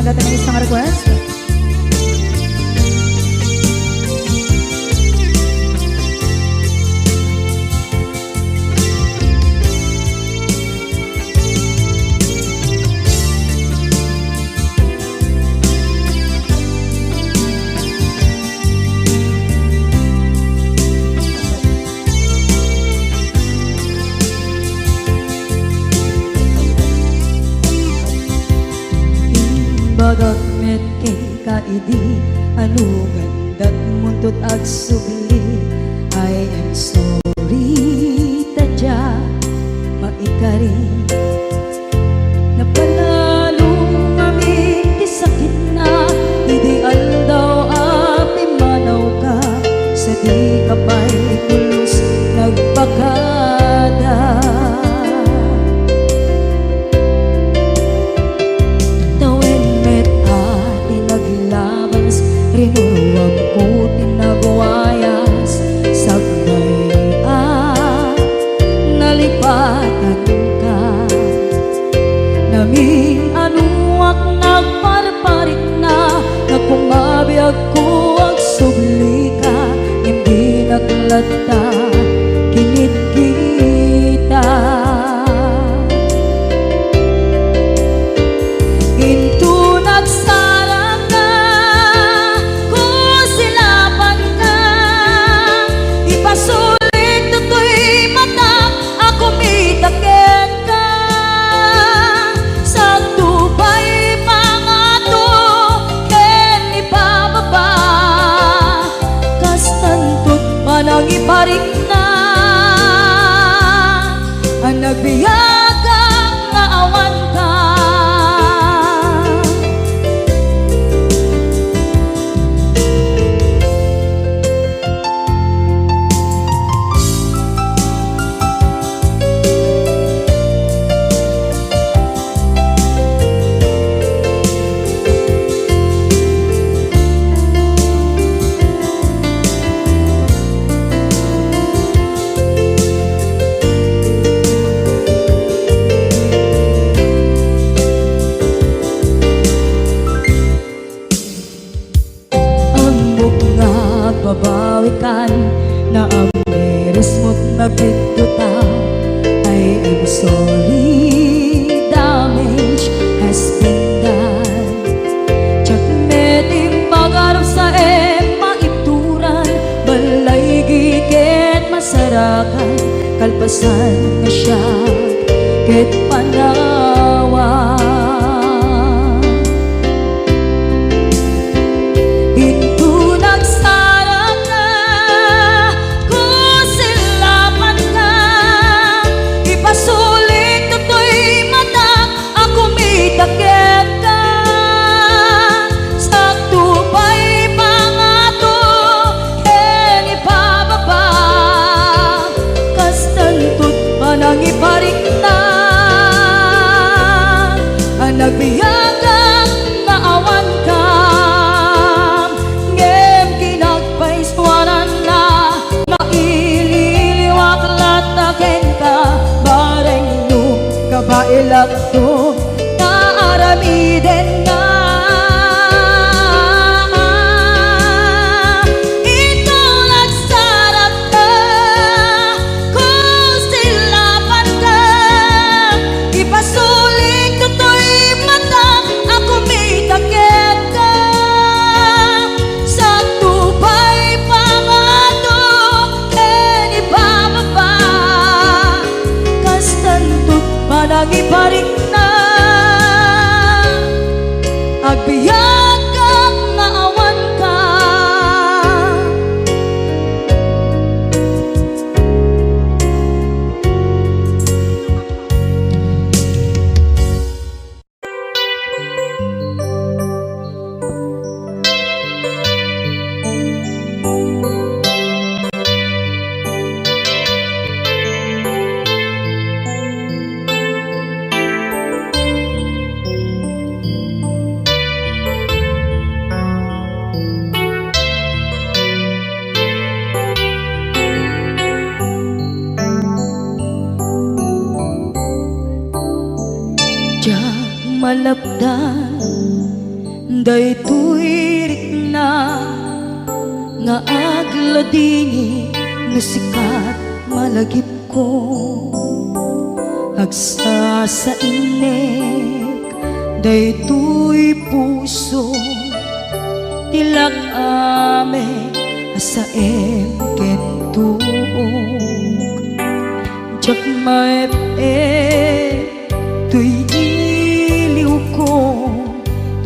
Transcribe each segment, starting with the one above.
natin ng isang request. Bagat met kay kaidi anugan dat muntot ag subli. I am sorry tadya maikari napalalo kami ti sakit na ideal daw api manaw ka sa di kapay pulos nagpakada. Rinuruwag ko tinagwayas sagnay nalipatan ka namin anuak nagparparit na nagkumabiyag ko ag subli ka hindi naglata kinit kita into nagsarap ka kusilapan ka ipasulit tutoy mata ako mitaken ka sa tubay pangato ken ipababa kastantot panang iparik na ang nagbiyagang nga awan ka. Babawikan na ang meres mo't nagpituta. I am sorry, damage has been done. Tsak meting pagarap sa maituran balay giket masarakan kalpasan nga siya ket panawa. Nangiparik na ang nagbiyagang maawan ka ngem kinagpaiswanan na maililiwak lataken ka bareng no kabailak to naaramiden na. Nagiparik na agbiyak kang naawan ka. Malapdan daytoy rikna nga agladingi no sikat malagip ko agsa sa inek daytoy puso tilak ame asaem kentuog jak maep tuy iliw ko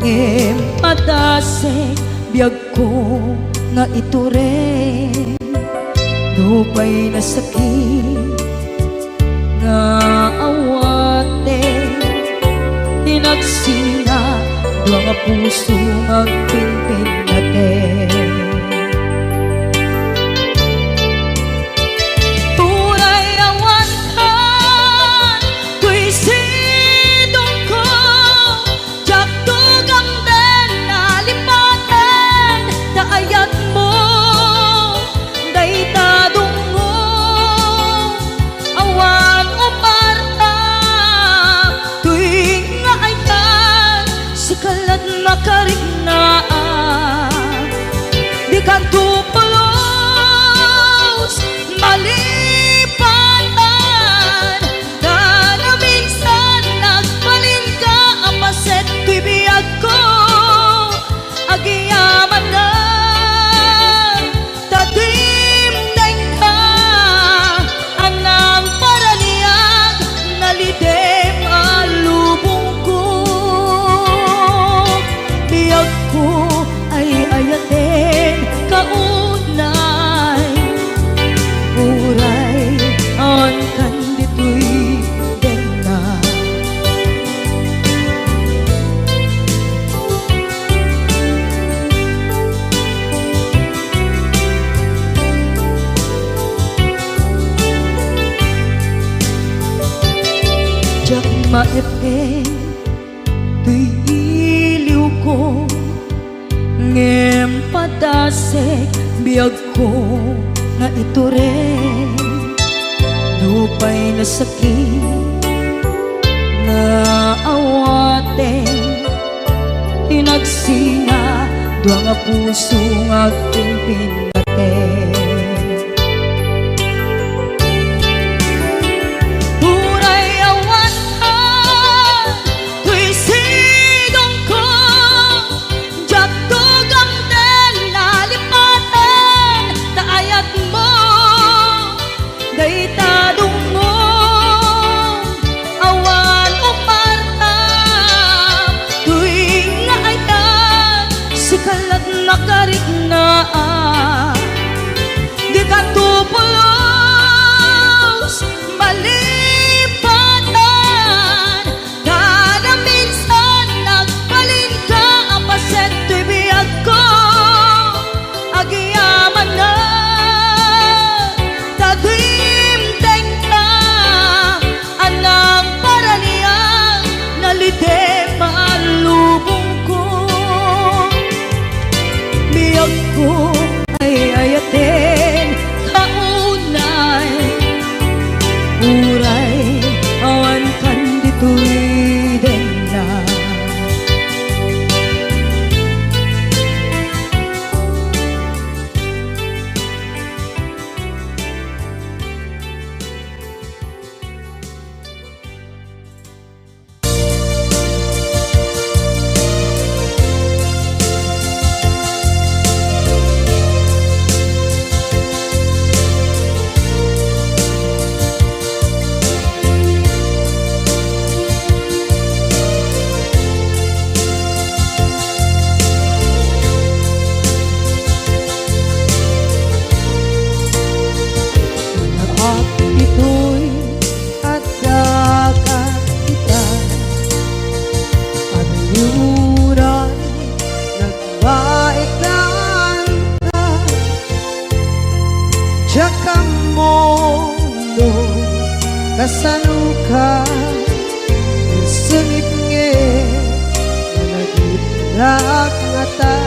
ngem padase biyag ko nga iture dupay na sakit nga awate tinagsinga dua nga puso magpinpin natin turay awantan tuy sidong ko jak tugang den nalipaten daayat mo daytadong mo awan umarta tuwing nga aytan sikalat makarignaang di kanto pulos malipatan na na minsan nagbalin ka apaset tuy biyag ko agiyaman na tatimdeng ka anang paraniyag nalidem alubong ko biyag ko ay ayaten kaunay uray on kanditoy denna jak maepeng tuy iliw ko ngem padasek biyag ko nga iture dupay na sakit nga awate tinagsinga dua nga puso nga pinpinate turay awantan tuy sidong ko jak tugang den nalipaten daayat mo daytadong mo awan umarta tuwing nga aytan sikalat makarignaang di kanto pulos malipatan kada minsan nagbalin ka apaset tuy biyag ko agiyaman na tatimdeng ka anang paraniyang nalidem alubong ko biyag ko ay ayaten kaunay uray awan kanditoy denna ito'y at dagat kita Pagluran nagbaiklan ka Diyak ang mundo kasaluka Sungit nge Nalagitlag nga ta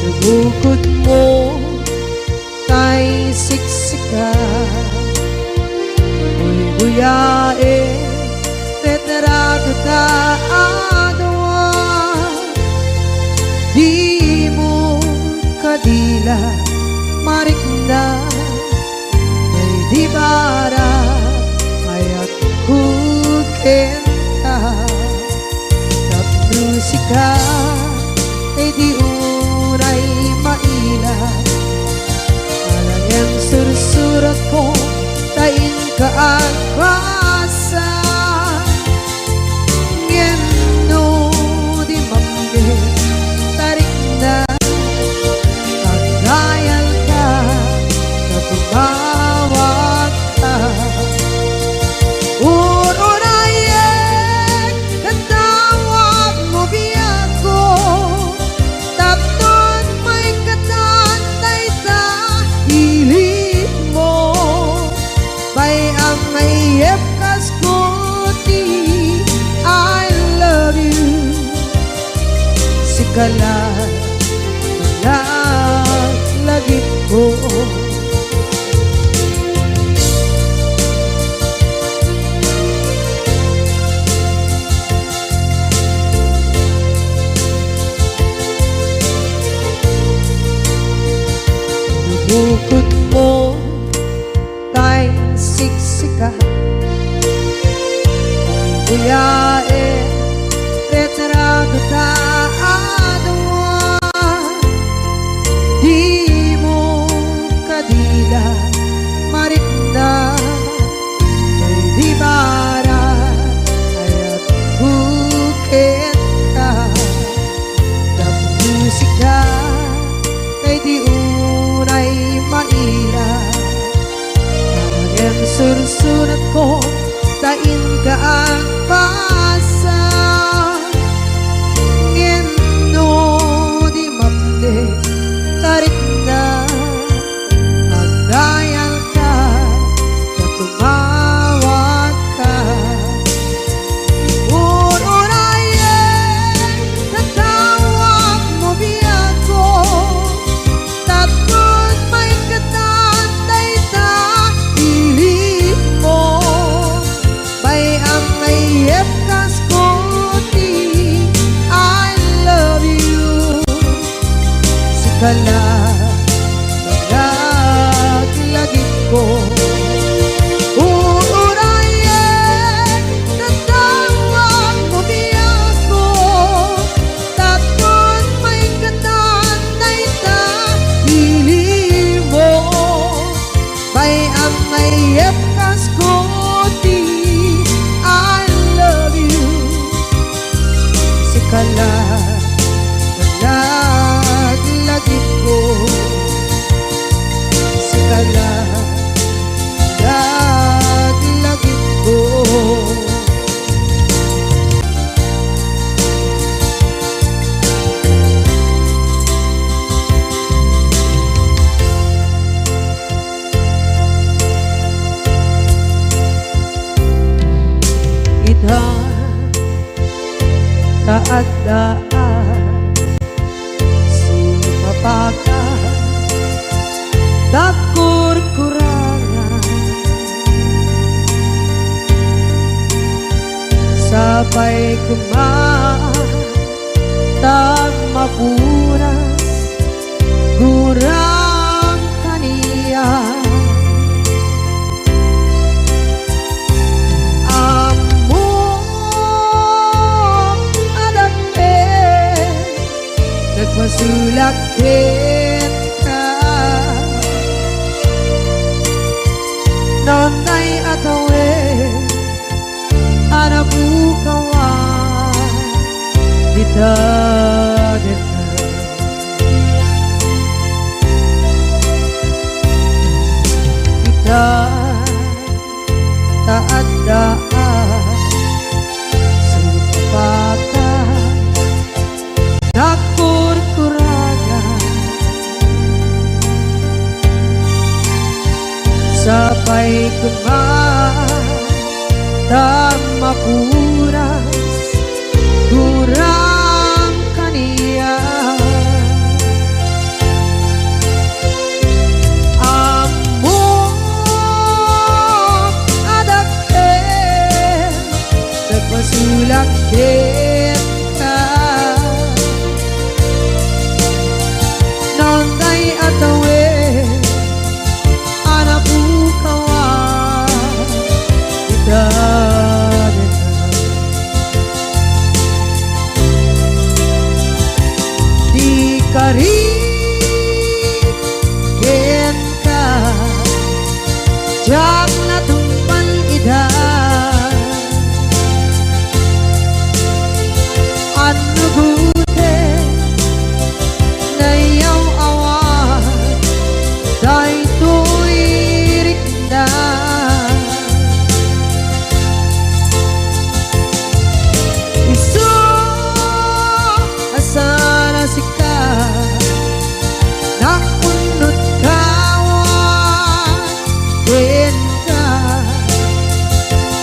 Nabukod mo tay siksika Uy buyae Tetrado ta adwa maila marikna ay di bara ayat kukenta tapnusika ay di unay maila alang sursurat ko tain ka ang basa ngeno di mambe tarik na pagdayal ka na tumawag ka urunayek katawag mo biyak ko tapnon may katantay ta hilig mo bay ang mayep kas kuti I love you sikala lagi ko bukod mo tay siksika uyae retrado ta adwa di mo kadila marikna ay di bara ayat bukit ka musika kay di unay maila ang sursurat ko tain ka ang pasa ngeno di mamde tarik na pagdayal ka na tumawag ka urunayek katawag mo biyak ko tapos may katantay ta hilig mo bay ang mayep kas kuti I love you sikala lagi ko urunayek katawag mo biyak ko tapos may katantay ta hilig mo bay ang mayep kas kuti I love you sikala lagi ko sikala lagi ko ita taadaan sumapaka takur-kurangan sabay kumaan tagmapunas gurang kaniya masulakit ka nonay atawe anabukawan dita kita taadaan supakan takur-kurangan sabay kumaan tagmapuras gurang kaniya amok adake nagpasulakit ka nonday ato jak natumpan ida anu gute nayaw awan day tuirikda isu asana sika nakunut kawan denka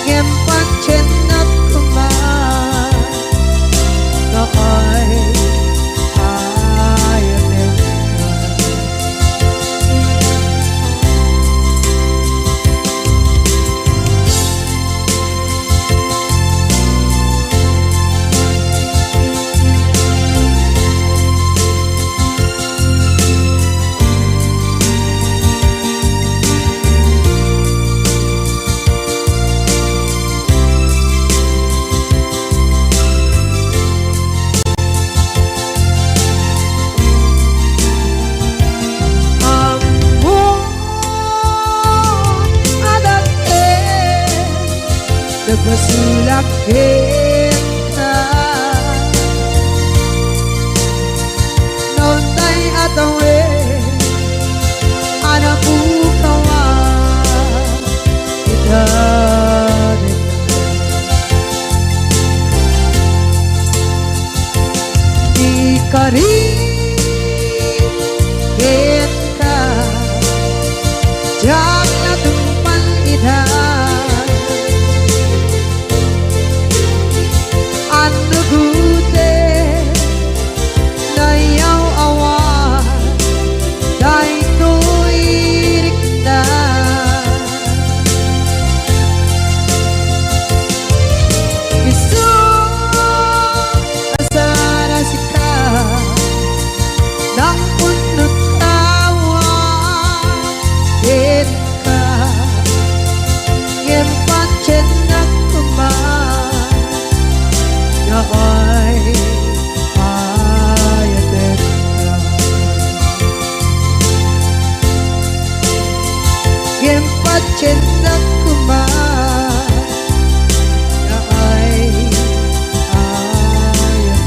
ngempat cenat kuman na ay ayaw nagmasulak kita noon tay atawe anak bukawan kita di kari kita jak natumpan ida anu gute nayaw awan day tuirikda isu asana sika nang punut kawan denka ngempat cenak kuman na ay ayaw ngempat cenak kuman na ay ayaw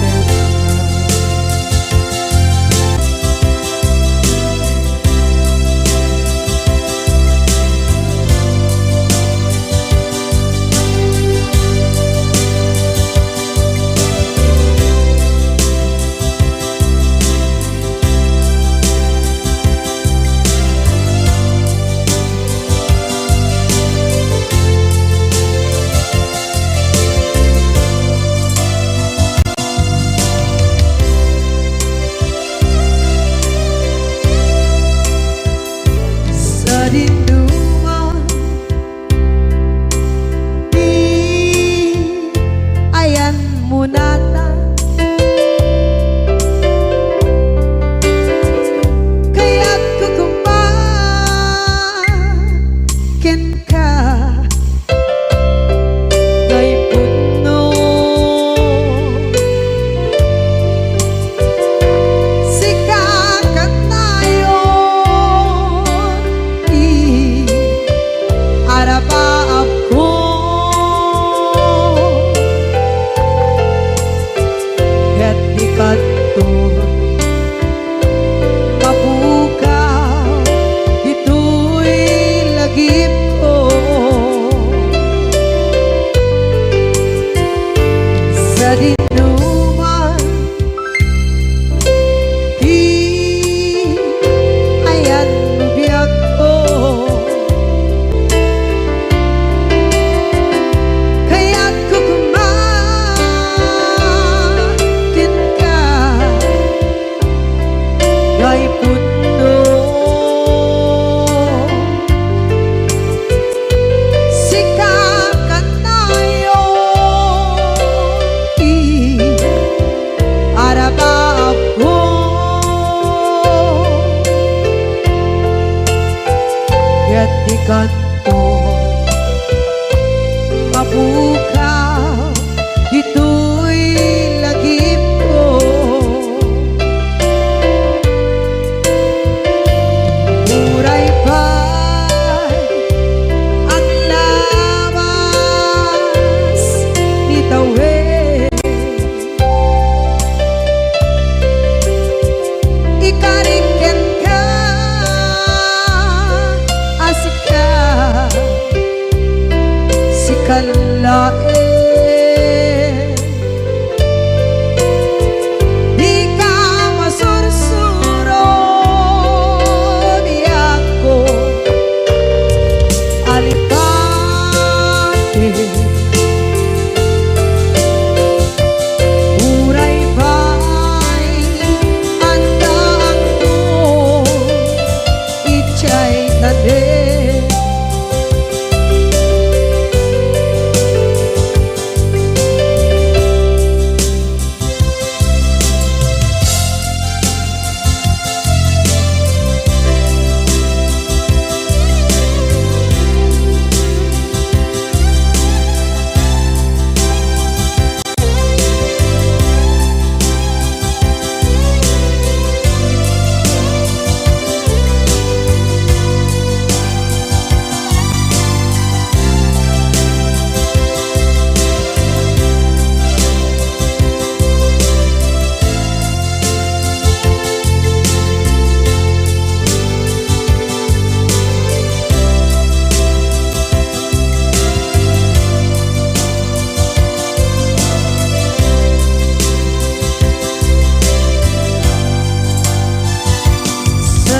sa dinduman di ayan munata kaya't kukumpakin ka ngay puno sikakat tayo arapaap ko ket ikanto mabukaw ito'y lagip ko sa dinuman di ayan biyag ko kaya't kukumakin ka ngay puno sikakat tayo arapaap ko ket ikanto mabukaw ito'y lagip ko muray pa'y kan lain. Di ka masursuro biyak ko alipate. Uray ba'y andaan mo ichay tade.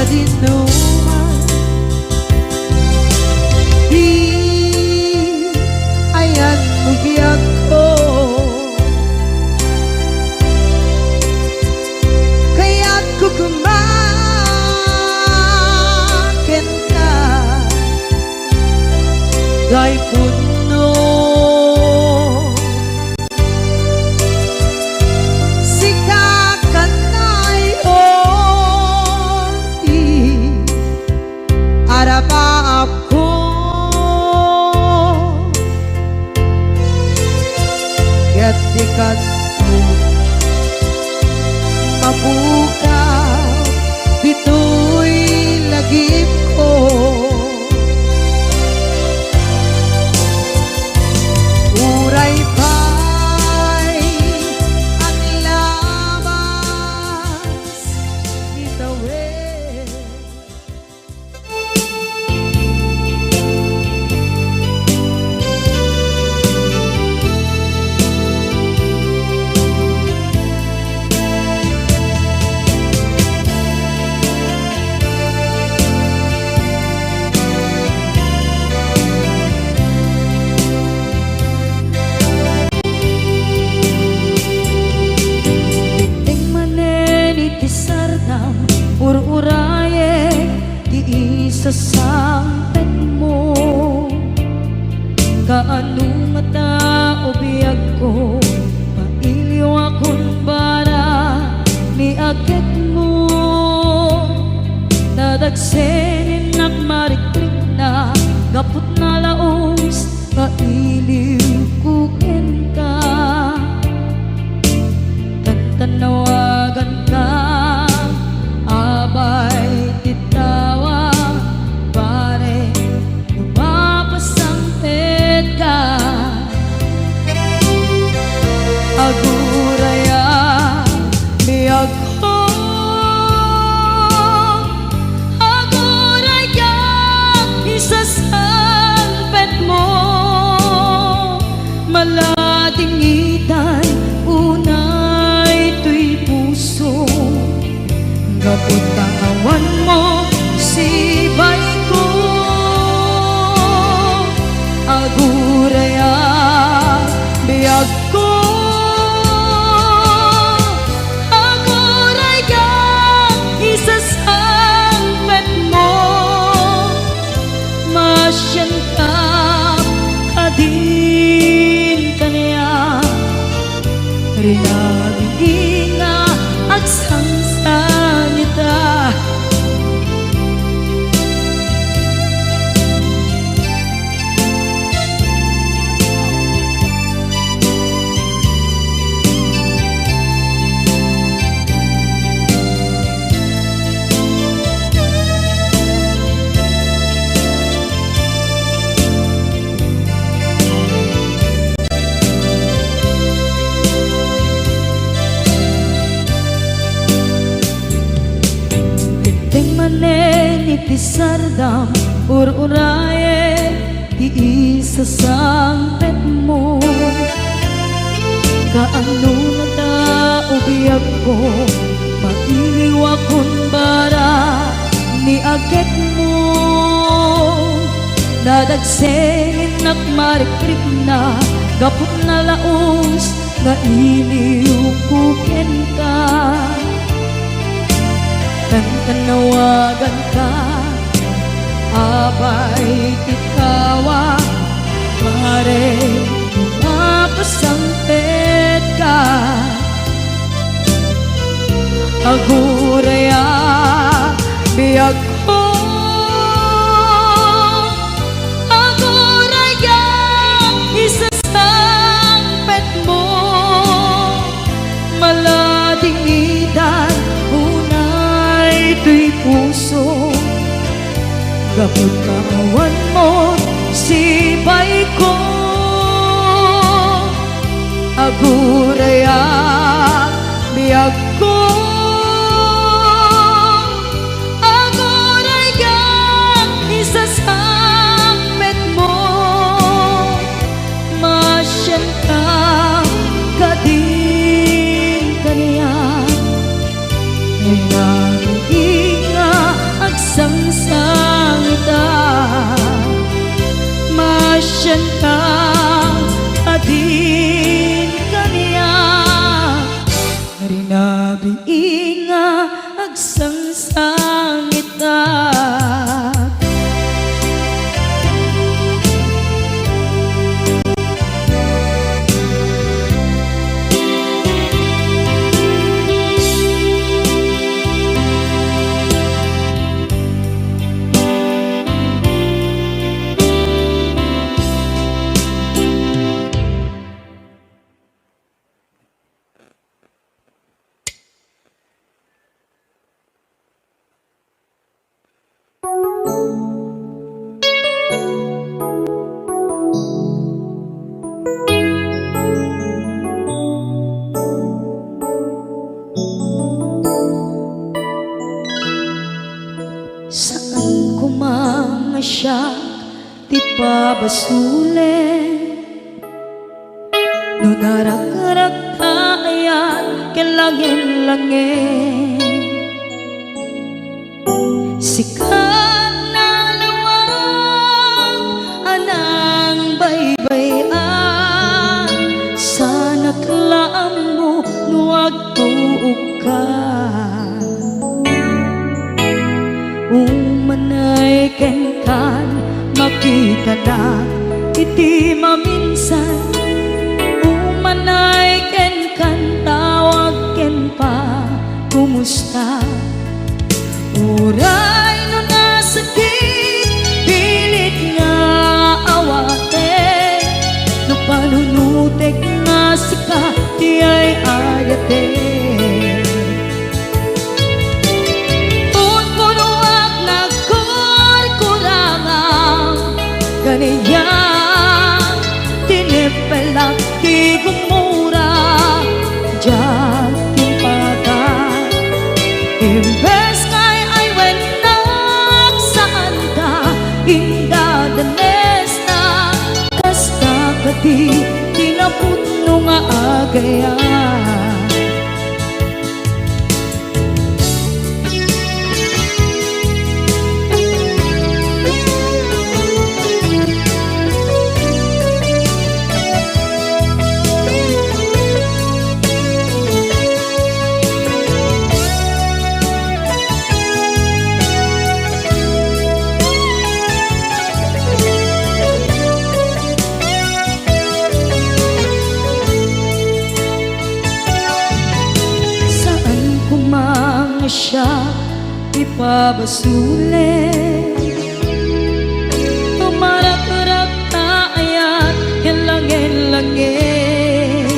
Dinuman di ayan bugyak ko kaya't kukumakin ka gay puno maaf ko kaya't ikat mo mabuka dito'y lagip ko. Uray pa'y ang labas itawid. Ur-uraye di isa sampet mo kaano mata o biyag ko mailiw akong bara ni agad mo nadagsenin nagmarikrik na gapot na laos mailiw kukin ka tantanawagan ka abay titawa pare lumapasampit ka aguraya biyag ko aguraya isasampit mo maladingitan unay tuy puso kapot tangawan mo si bay ko aguraya biyag ko aguraya isasampet mo masyan ka kadin kanya rinaging nga agsangsan ita. Itisardam ur-uraye di isa sampet kaano na taubiyag ko mailiwa kon bara ni agit mo nadagsengin nakmarikrip na gapot na laos nga iliukuken ka tanawagan ka abay tikawa pare mapasampet ka aguraya biyag ko aguraya isasampet mo maladingitan unay tuy puso gapot kawan mo sipay ko aguraya biyag ko aguraya isasampet mo masyan ka kadin kaniya ay nag-inga agsangsangita masyan ka adin kaniya rinabiin nga agsangsangita saan ko mga siya ti pabasule no narak-arak tayan kelangin-langin sikat na lawang anang baybayan sana klaan mo nuwag tuog ka umanay ken kan makita na iti maminsan umanay ken kan tawag ken pa kumusta uray no nasakit pilit nga awate no panunutek nga sika di ay ayate kaniya tinipelak ti gumura diyan timpagan imbes kay ay wenak saan ka indadanes na kasta kati tinaputno nga agayan siya ipabasule tumarak-arak tayan kelangin-langin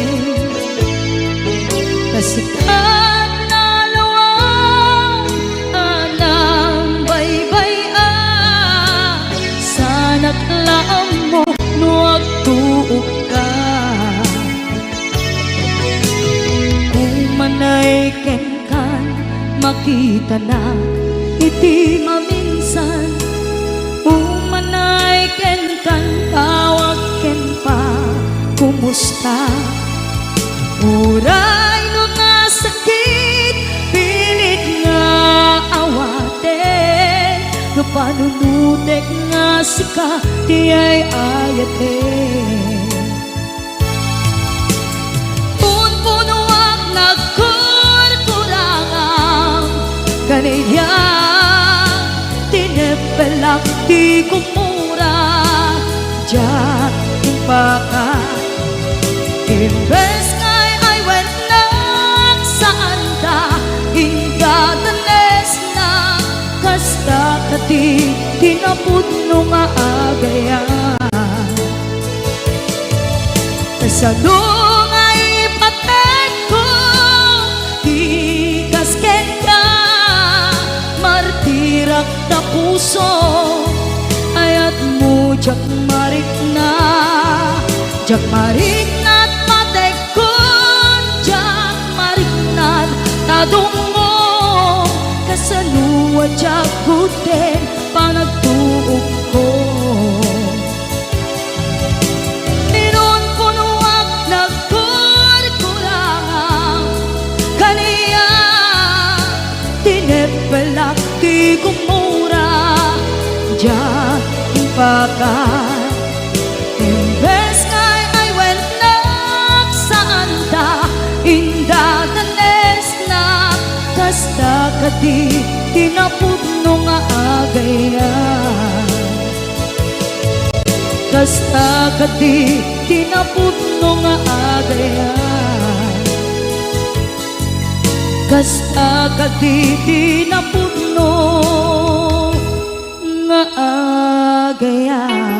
kasikat na lawang anang baybayan sana klaan mo nuwag tuog ka umanay ken makita na iti maminsan umanay ken kan tawag ken pa kumusta Uray no nga sakit, pilit nga awaten, no panunutek nga sika, di ay ayaten. Punpunuak nagkurkurangang, kaniya tinepelak di kumura, diyan impaka. Imbes ngay ay wenak saan ta, ingadanes na kasta kati tinapudno nga agayan. Kasano nga ipatek ko, di kasken ka, martirak na puso, ayat mo jak marik na, jak marik na tadungo, kasaluwa jakuten panagtuog ko. Minun punuak nagkurkurangang, kaniya tinepelak di kumura, diyan impakan. Imbes ngay ay wenak saan ta, indadanes kasta kati tinapudno nga agayan. Kasta kati tinapudno nga agayan. Kasta kati tinapudno nga agayan.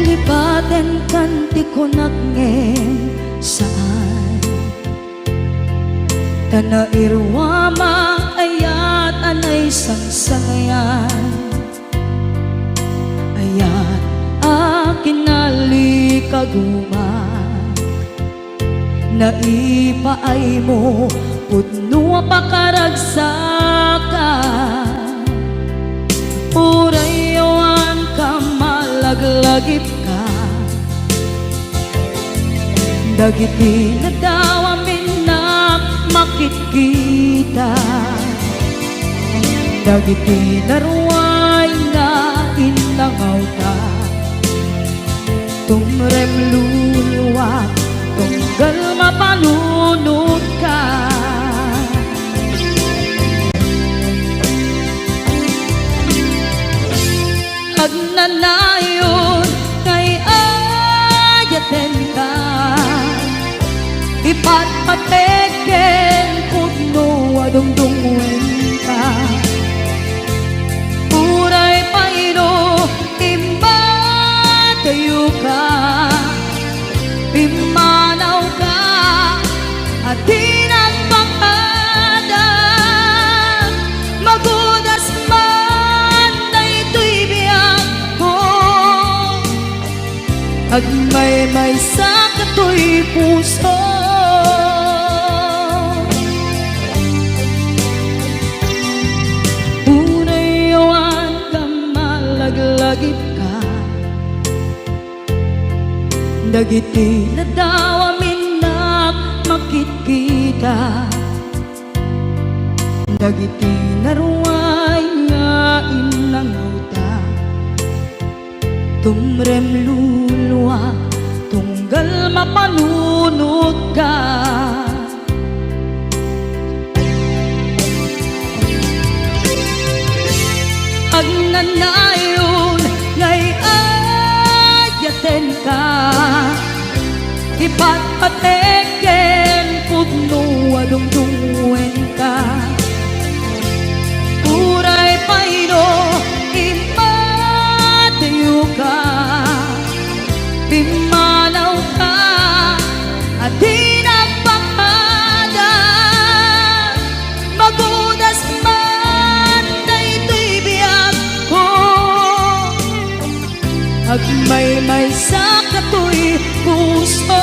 Lipaten kanti ko nagngem saan, tanairwama ayat anay sangsangayan, ayat akin nalikaguma, naipaay mo pudno pakaragsakan, urayawan ka malaglagip ka, dagiti na daw amin na makikita, dagiti naruay na inangaw ta, tumrem luluwat tunggal mapanunod ka. Agnanayon kay ayaten ka, ipatpateken pudno adungdungwen ka, uray paino imba tayo ka, pimanaw ka at tinagpakadan, magudas man na ito'y biyak ko, agmay-may sa kato'y puso. Unayawan ka malaglagip ka, dagiti na daw amin na makikita, dagiti naruay nga inangaw ta, tumrem luluwa tunggal mapanunod ka. Agnanayon ngay ipatpateken pudno adungdungwen ka uray payno imatayo ka pimanaw ka at di nagpakada magudas man daytoy biyag ko agmay-may sa katoy puso.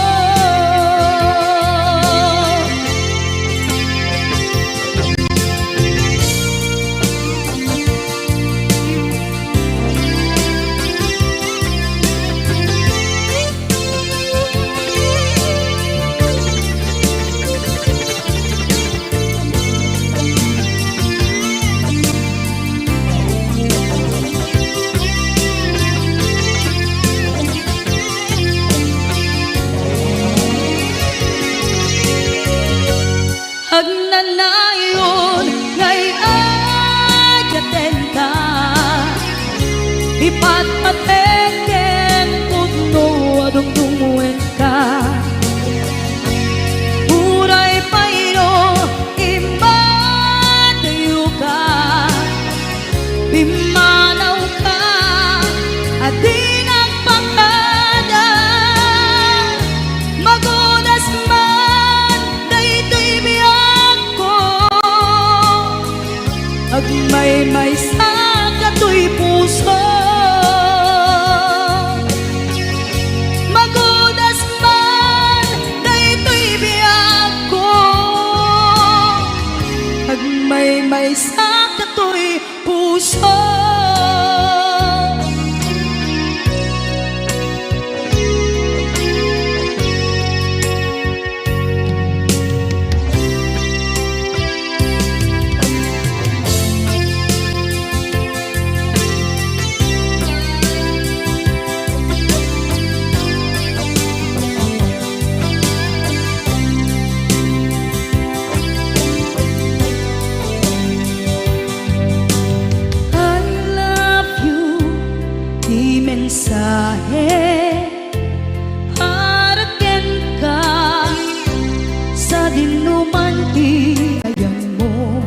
Agnanayon ngay ayaten ka ipatpateken pudno adungdungwen ka uray payno imatayo ka pimanaw ka at di nagpakada magudas man daytoy biyag agmay-may sa katoy puso magudas man daytoy biyag ko agmay-may sa katoy puso. Mensahe para ken ka sa dinuman ti ayan mo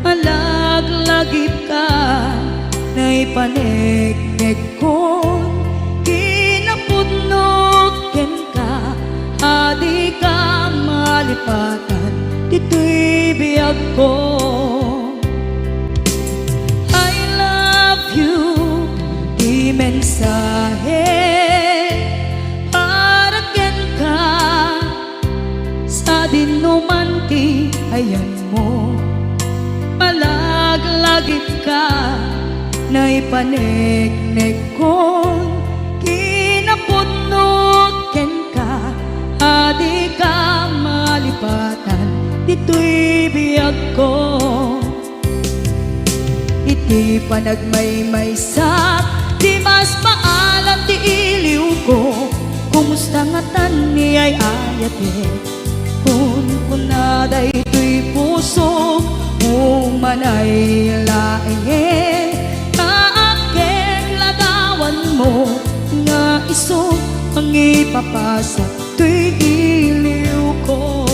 malaglagip ka na ipanegnek ko kinapudnot ken ka adi ka malipatan dito'y biyag ko. Mensahe para ken ka sa dinuman ti ayan mo malaglagip ka na ipanegnek ko kinapudnot ken ka adi ka malipatan dito'y biyag ko iti panagmay-maysak di mas maalam ti iliw ko kumusta nga tan ni ay ayate kun kunaday to'y puso umanay laeng kaaken ladawan mo nga iso ang ipapasa to'y iliw ko.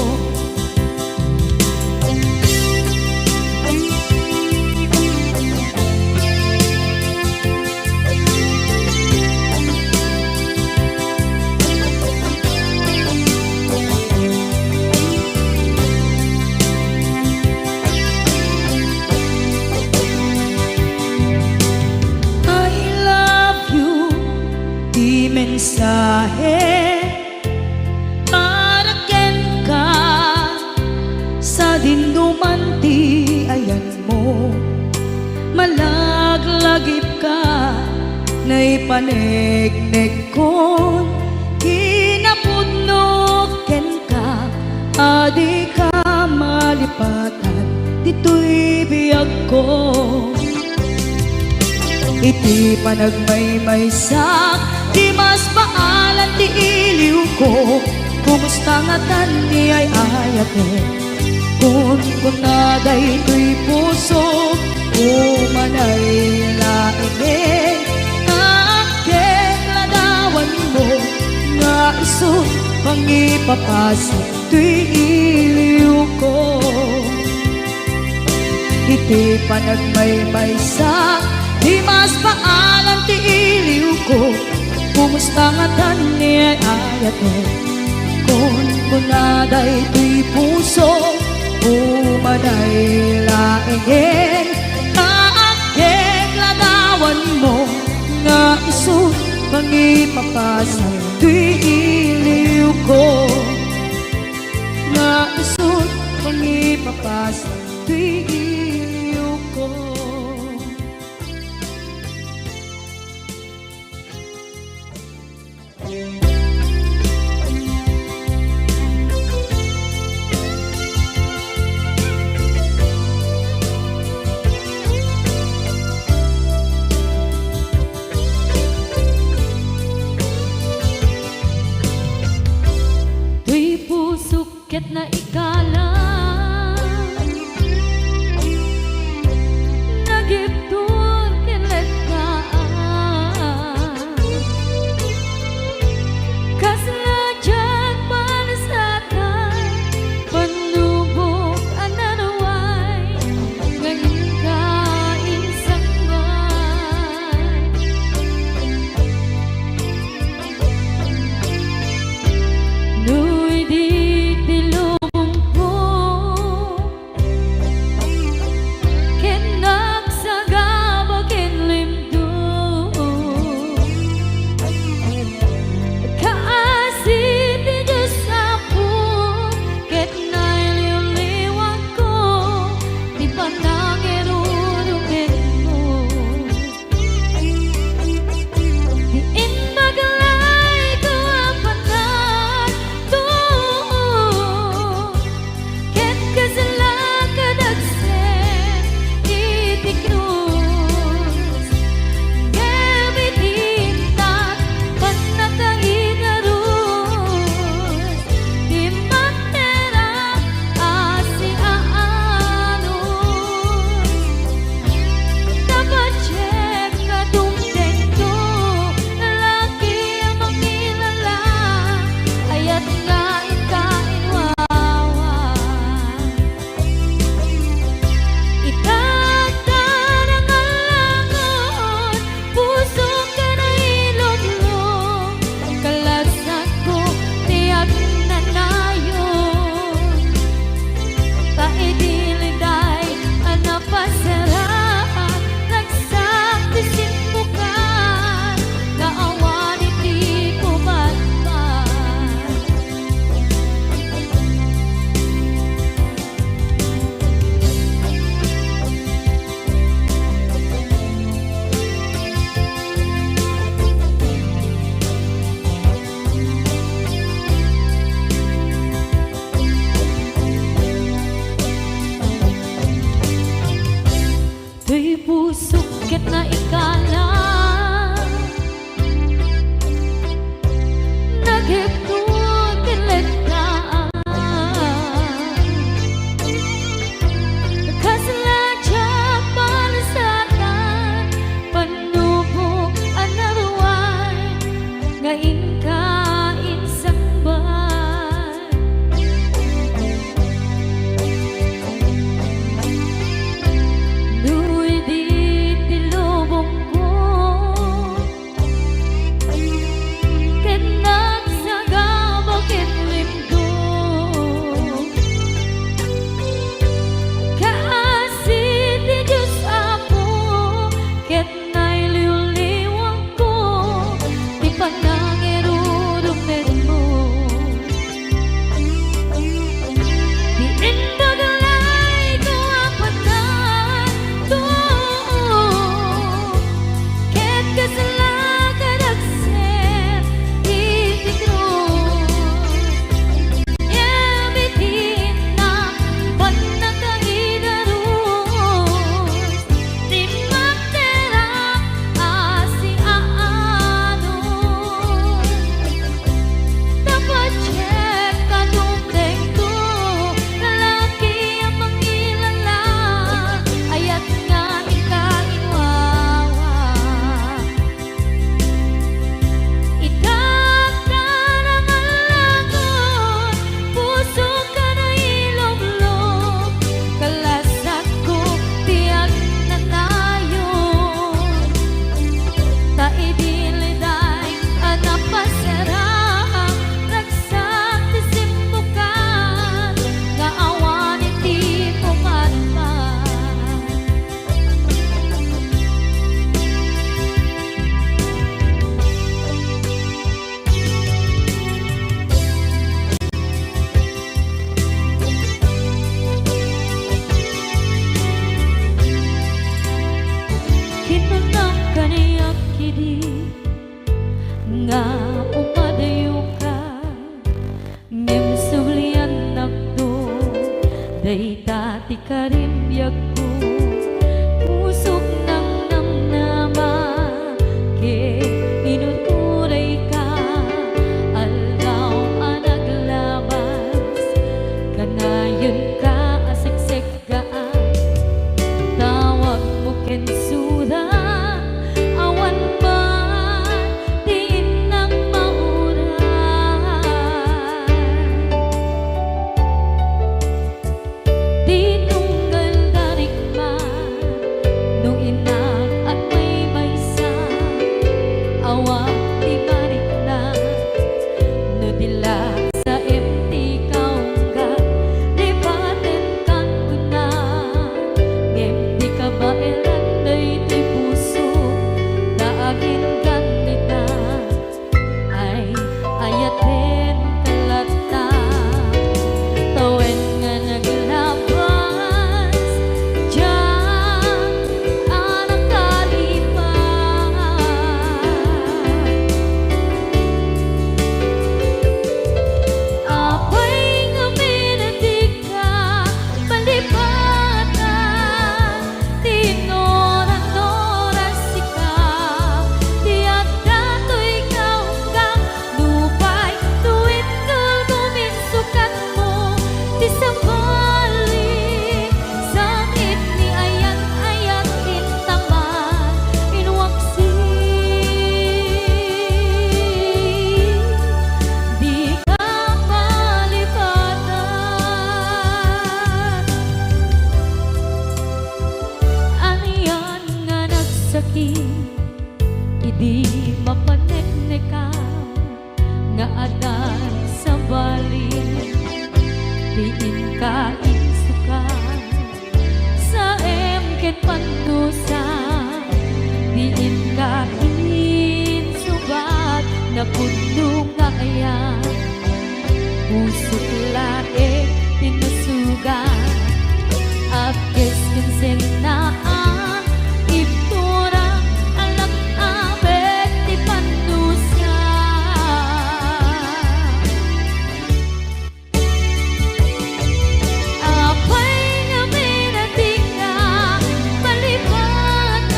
Mensahe para ken ka sa dinuman ti ayan mo malaglagip ka na ipanegnek ko kinapudnot ken ka adi ka malipatan dito'y biyag ko iti panagmay-maysak di mas maalan ti iliw ko kumusta nga tan ni ay ayate kun kunaday to'y puso umanay laeng aken ladawan mo nga iso papasok tuy iliw ko. Iti panagmaymay sa di mas paalam ti iliw ko. Kumusta nga tani ay ayato kon kunaday tuy puso umaday laengin kaakek ladawan mo nga isu pangipapasay tuy iliw ko. Nga isu pangipapasay tuy iliw ko. Tuy pusukit na ikalang nagiptur kinletaan kaslajag palasatan panubok ananaway ngayon kain sangbay. Nuy di tilong ko ken nagsagaba ken limdo kaasi ti Diyos ako ket nailiwliwag ko di panangirurumin mo. Diin maglay ko apanan to ket kasalakadagsen iti krus gamitintak panakainarus di matera asi aanos dapat check kadungdeng to lalaki ang makilala ayat ngain kain wawa itagtan ang alangon puso ka na ilumlum kalasag ko tiyak na nayon paidiliday anapasarap nagsaktisin mo ka naawan iti kumatman. Tuy pusukit na ikalang nagiptur kinletaan kaslajag palasatan panubok anarway ngain kain sangbay. Nuy di tilubong ko karimbyag ko pusok ng namnama ke inuturay ka aldaw ang naglabas kanayon ka asiksik gaan tawag mo kensura awan man diin ng mauran di tunggal darikman nung inag at may maysa awang di marik na no dila sa empty kaungga lipaten kan kuna ngem di ka ba elanday ti puso daagin kanita ay ayaten kalata tawen nga naglabas diyan anak kalipan apay nga minatig ka palipatan tinoran-noras ikaw tiyak dato'y kaunggang lupay tuwid kal guminsukat mo ti sabali sakit ni ayat-ayat intaman inwaksi di ka malipatan aniyan nga nagsakit idi mapaneknekan nga adan sa bali diin ka insukan sa emken pandusa diin ka insubat na puno nga ayan pusok lae tinusugan apkes kinsenaan ipturang alak abet ti pandusa apay nga minatig ka palipatan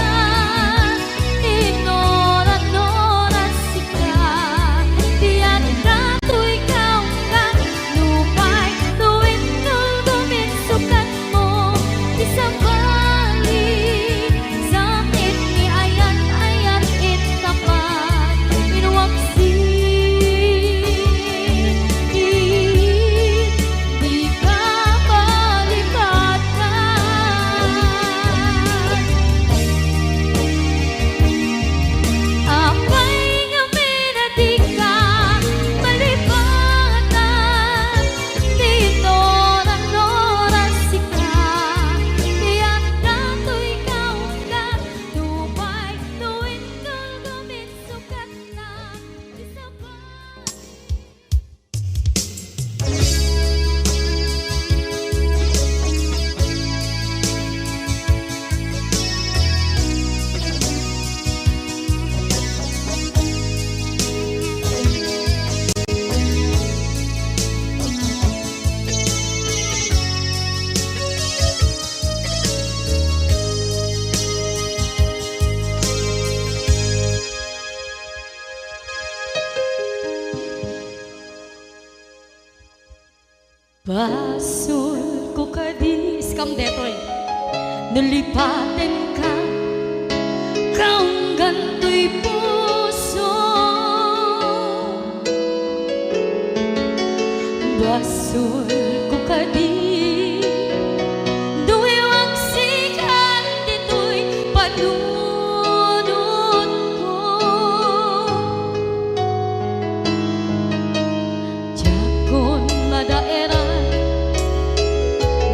tinoran-noras ikaw tiyak dato'y kaunggang lupay tuwid kal guminsukat mo ti sabali sakit ni ayat-ayat intapan inwaksi di ka malipatan apay nga minatig ka malipatan tinoran-noras ikaw tiyak dato'y kaunggang lupay tuwid kal guminsukat na ti sabali Basul ko kadis kam detoy nalipaten ka kaunggan to'y puso basul ko kadis duwiwag sikan dito'y panunod ko jakon madaeran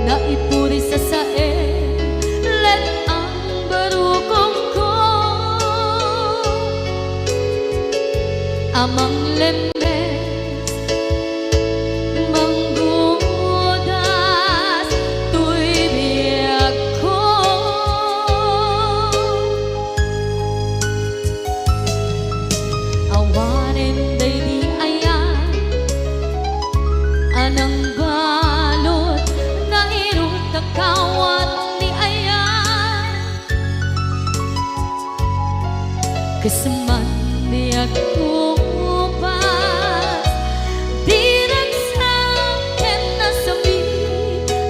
na ipuri sa sae let ang barukong ko amang lemes manggudas tuy biyag ko awanin day di ayan anang balot na irong kakao Kasaman di ako pas di nagsakin na sabi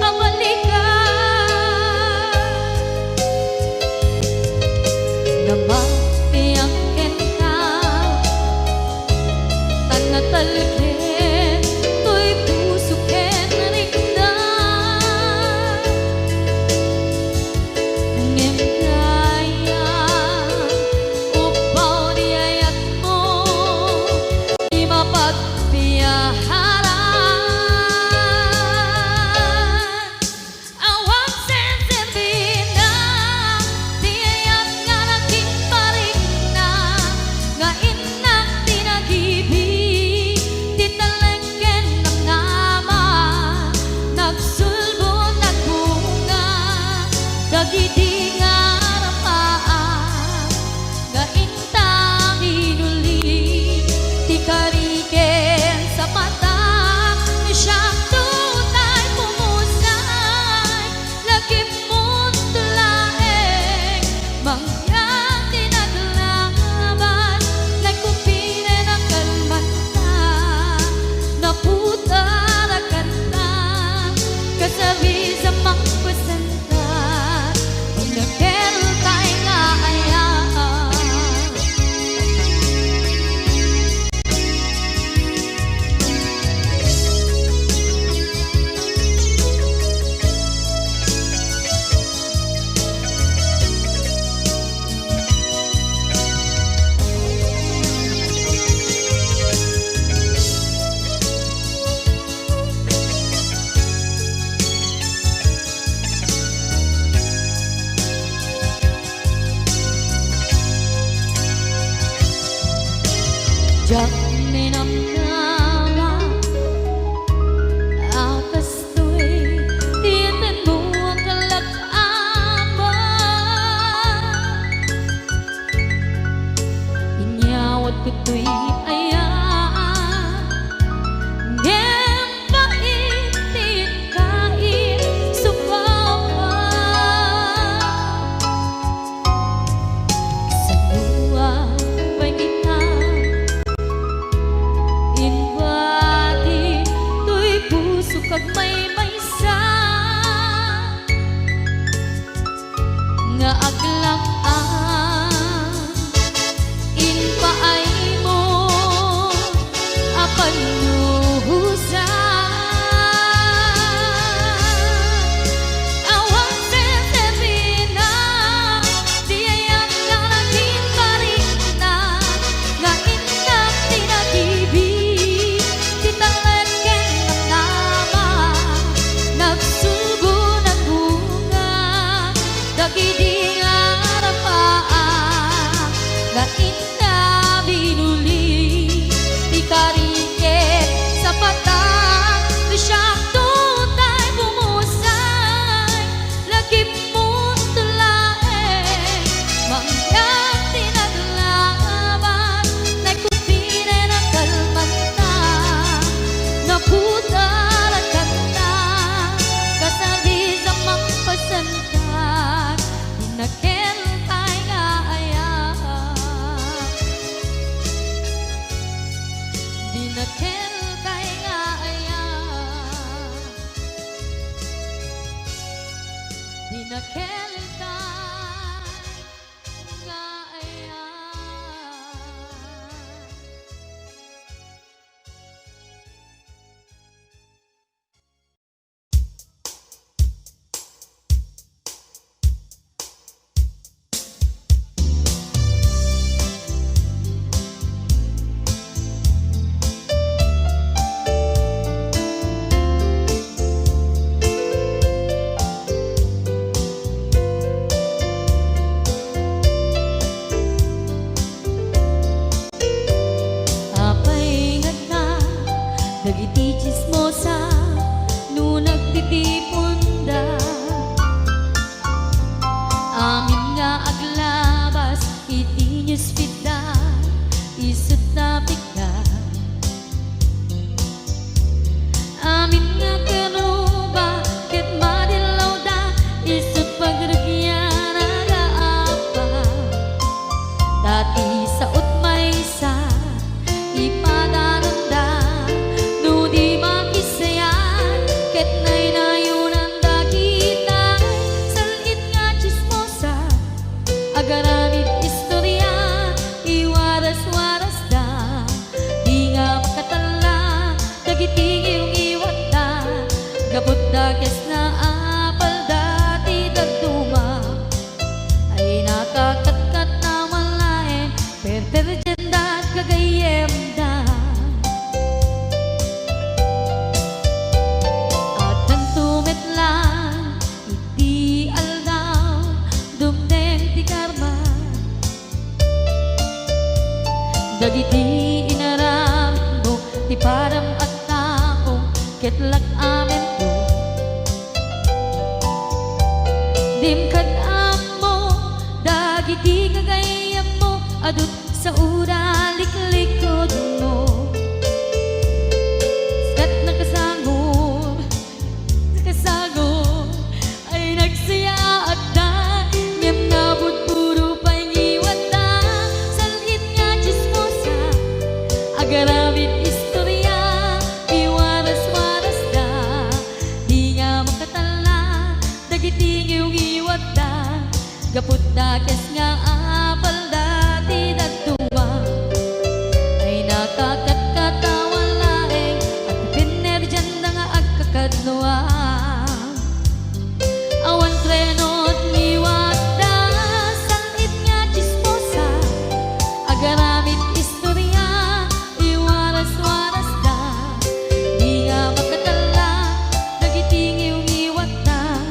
ang balikan na mapiyakin ka tanatalkin to'y pusukin rin na ngem kaya upaw di ayat mo di mapagpiyaharan awang sensitin na di ayat nga naging paring na nga inak tinagibig di talengken ng nama nagsulbo nagbunga dagiti nga rapaan nga intang inuli ti kariken sa mata ni siyang tunay pumusay lagi mo't tulaeng mangyang tinaglaban nagkumpine ng kalmanta naputara kanta kasabi sa mangpasanta ang nakeltay nga ayaan jak minamdaman akas to'y tiyatin mo ang kalagaman inyawat ko to'y ayaan ngem paitin kain subawa sa luwa pa'y kita inbati to'y puso kag may maysa nga aglang-ang inpaay mo Dagiti inaram mo ti param at tao ketlak amen to. Dimkad mo dagiti kagayam mo adut sa ura liklikod mo. Skat nakasagod ay nagsaya at da ngem nabot puro pa'y ngiwat da salhit nga chismosa agaramit istorya iwaras-waras da di nga makatala dagiti ngiw-ngiwat da gaput da kes nga apal da ti daduma ay nakakatkatawa laeng at pipiner dyan da nga agkakadluwa. Awan trenot ngiwat da salhit nga chismosa agaramit istorya iwaras-waras da di nga makatala dagiti ngiw-ngiwat da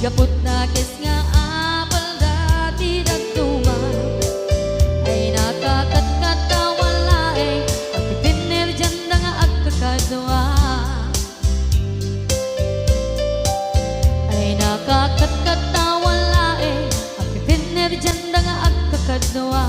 gaput da kes nga apal da ti daduma ay nakakatkatawa laeng at pipiner dyan da nga agkakadwa. Ay nakakatkatawa laeng at pipiner dyan da nga agkakadwa.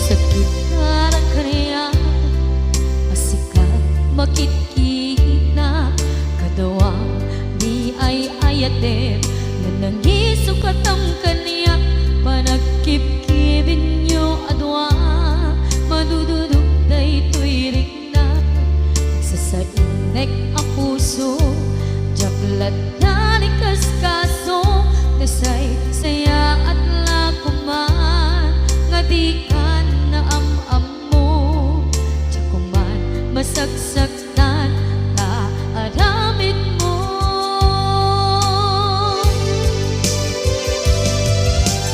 Sakit na kaniya asikat makikita kadawang di ay ayatem na nangisukat ang kaniya panagkip-kibin nyo adwa madududog da ito'y rikna nagsasainek ang puso jaklat na ni kaskaso nasay saya at lakuman nga di ka na am mo jakuman masagsaktan ka aramid mo.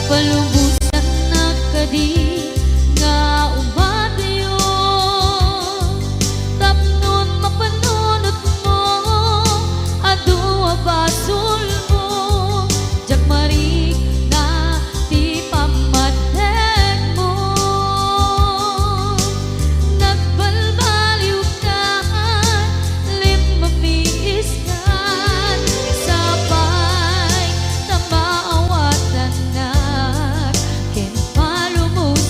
Palubusan na kadi nga umadayo tapnon mapanunot mo adua basul mo jakmarik na ti pamatek mo nagbalbaliw ka limamiis ka sabay na maawatan na ken palumos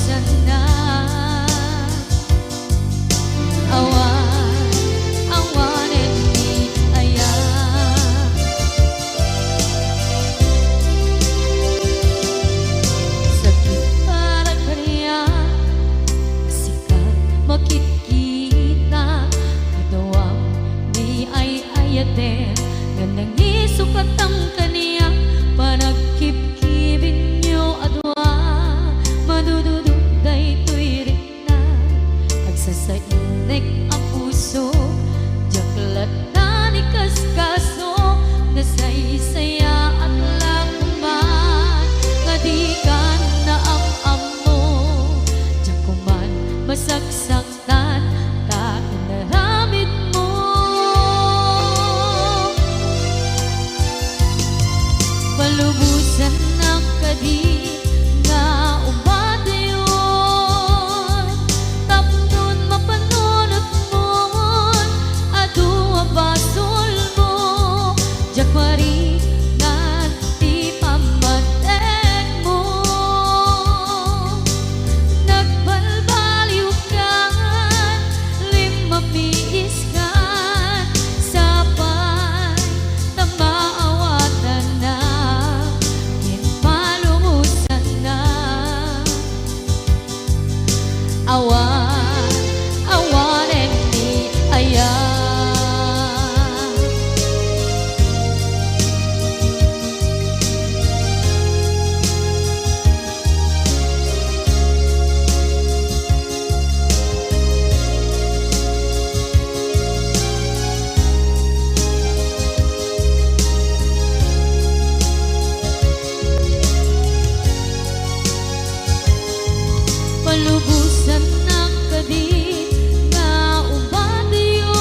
palubusan ng kadit nga ubadayon.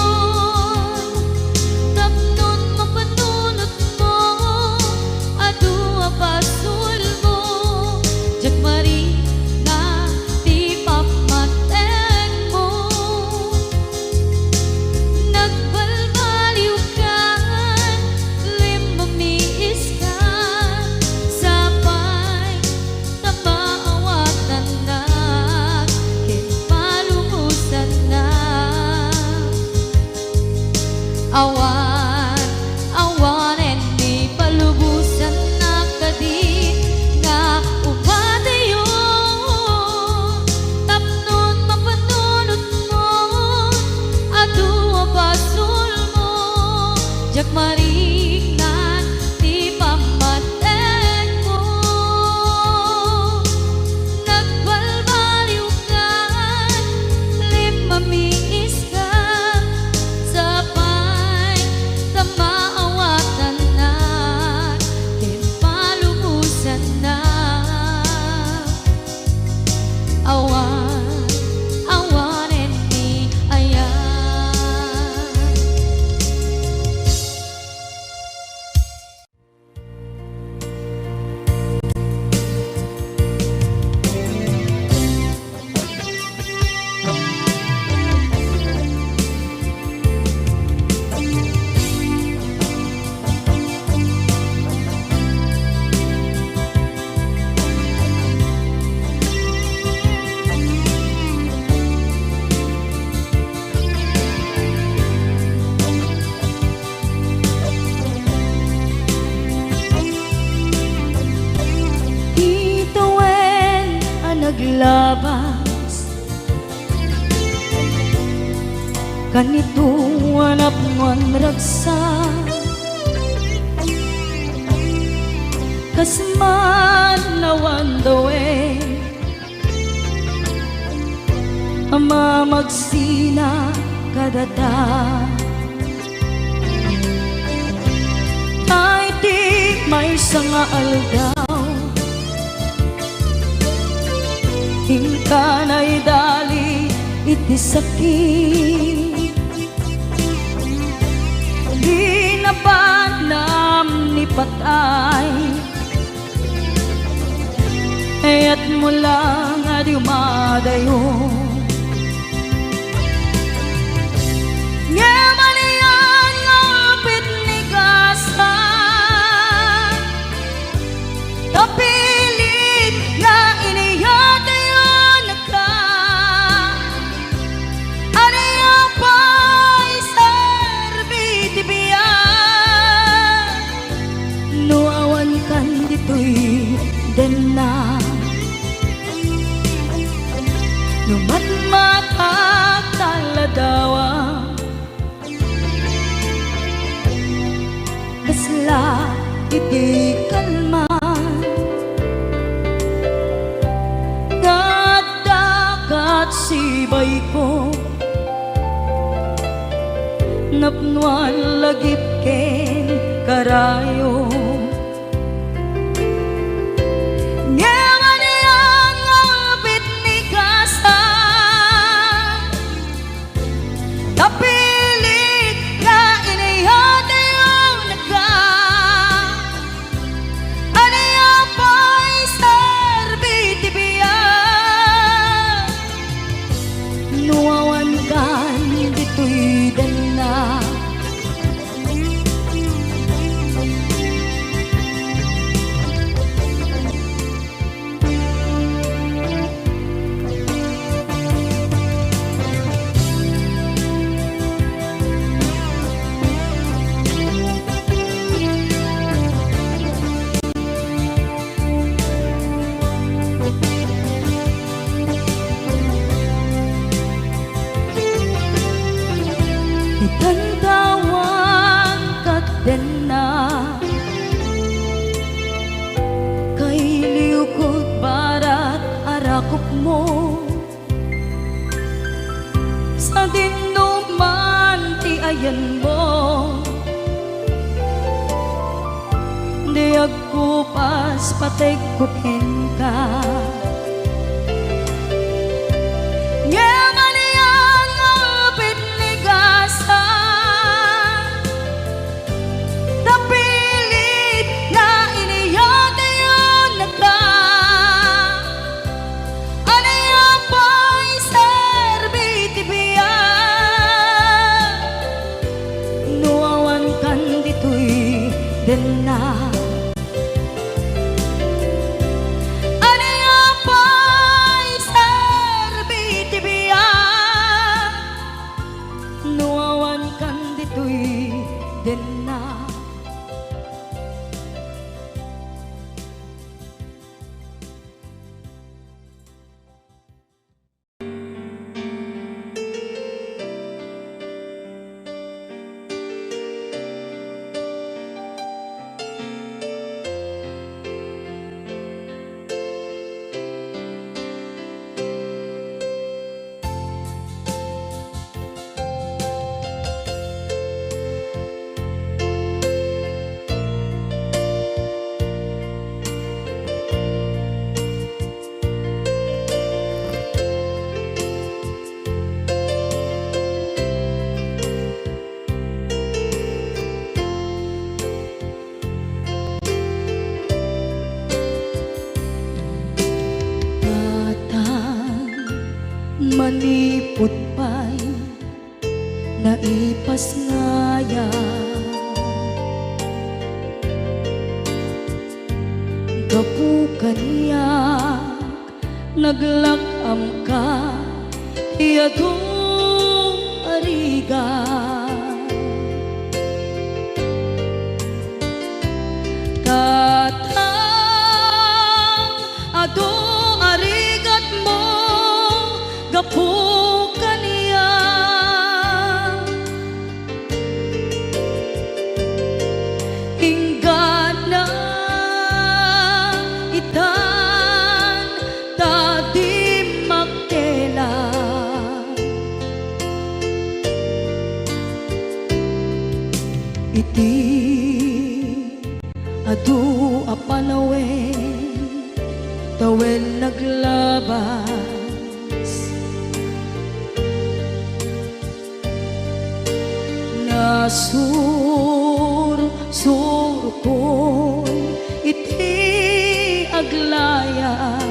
Tapnon mapanunot mo, adu abasul mo, jagmari nga di pamateg mo. Nagbalbaliw ka, limamiis ka, sapay tapaawatan na, kinpalumusan na. Awan, awanen di palubusan na kadi nga ubadayon. Tapnon mapanunot mo, adu abasul mo, jagmaringan di pamateg mo. Nagbalbaliw ka, limamiis ka, sapay tamaawatan na, kinpalumusan na. Awan, awanen ni ayan. Ituwen ang naglabas, kanito hanap mo ang ragsa, kasman nawan dawe, ama magsina kadata. Ay di may sanga aldaw, hingka na'y dali iti sakit. Di na panam ni patay, ayat mo lang at umadayon. Yaman iyan ngapit ni kasa, tapilit nga iniyatayon na ka. Aniya pa'y serbiti biyan, nuawan kan dito'y den na. Numatmatak taladawa, kasla iti kalman, dagat sibay ko, napnuan lagip ken karayo. Ngaman iyang ngapit ni kasa, tapilit nga inihatayon na ka. Aniya pa'y serbiti biyan, nuawan kan dito'y dana. Itantawan kat den na, kay liukod barat arakop mo, sa dinuman ti ayan mo. Di agkupas patek kupen ka, putpay naipas ngaya gapu kaniyak naglakam ka iyadong ariga katang ado arigat mo gapu kaniyak ingana itan tadi makela iti adu apanawen tawen naglabas nasur ko iti aglayas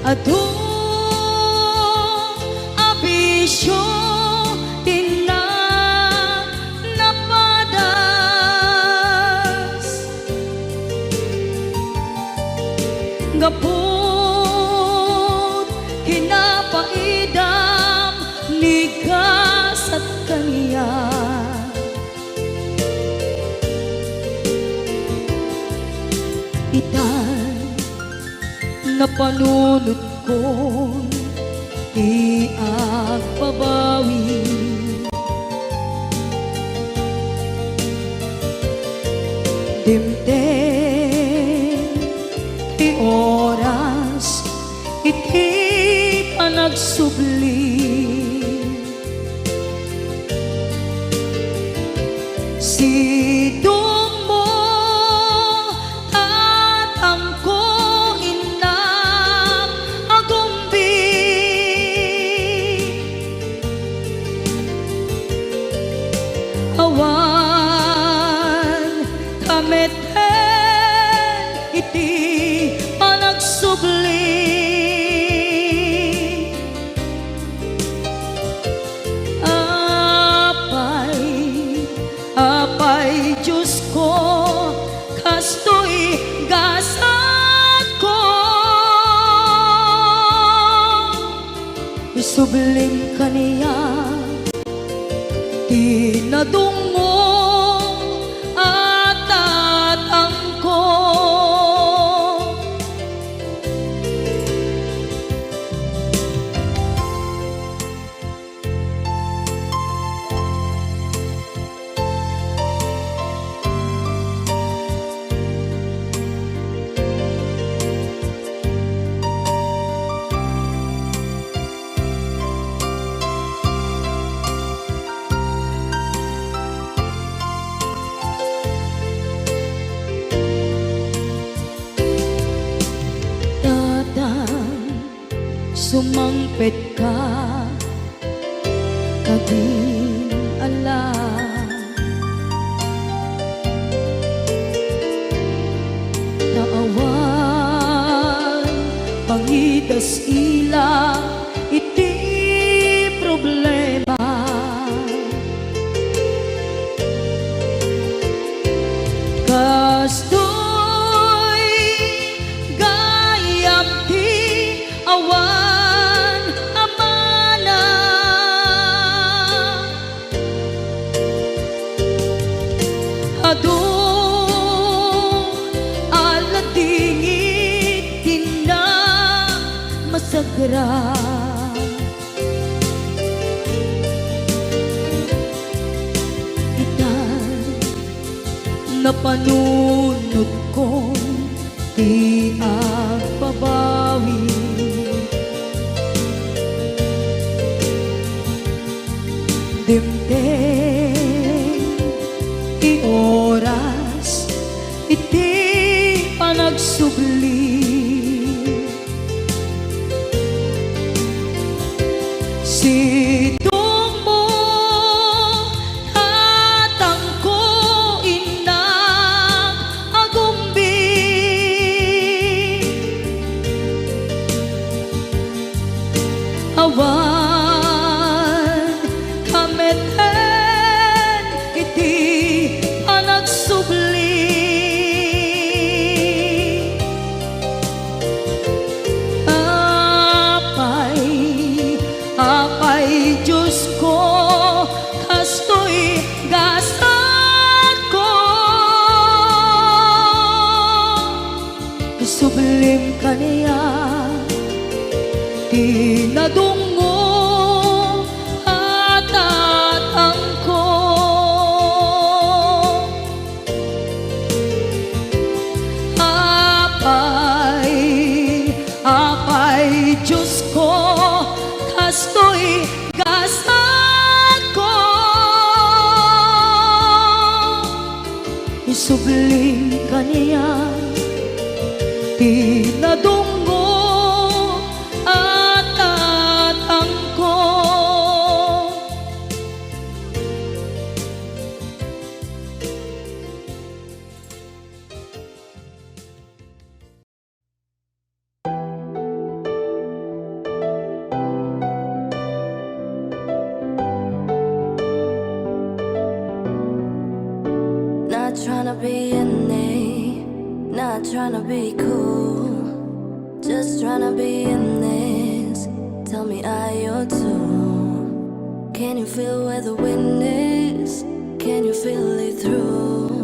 adu abisyo gapot kinapaidam nigas at kaniya itan napanunod ko di agpabawi dimtem oras iti panagsubli sidong mo tatangko inang agumbi awan kameten iti panagsubli apay Diyos ko kastoy gasat ko isublim kaniya tinadungo at tatangko sumangpet ka kading alam naawan pangidas ila iti problema kastoy gayam ti awan adu aladingit tina masagra itan napanunod ko di agpabawi dimtem oras iti panagsubli sidong mo tatangko inang agumbi kaniya tinadungo at atangko. Apay, Diyos ko, kastoy gasat ko. Isubling kaniya tinadunggo at atangko. Not tryna be in it, not tryna be cool, just tryna be in this. Tell me, are you too? Can you feel where the wind is? Can you feel it through?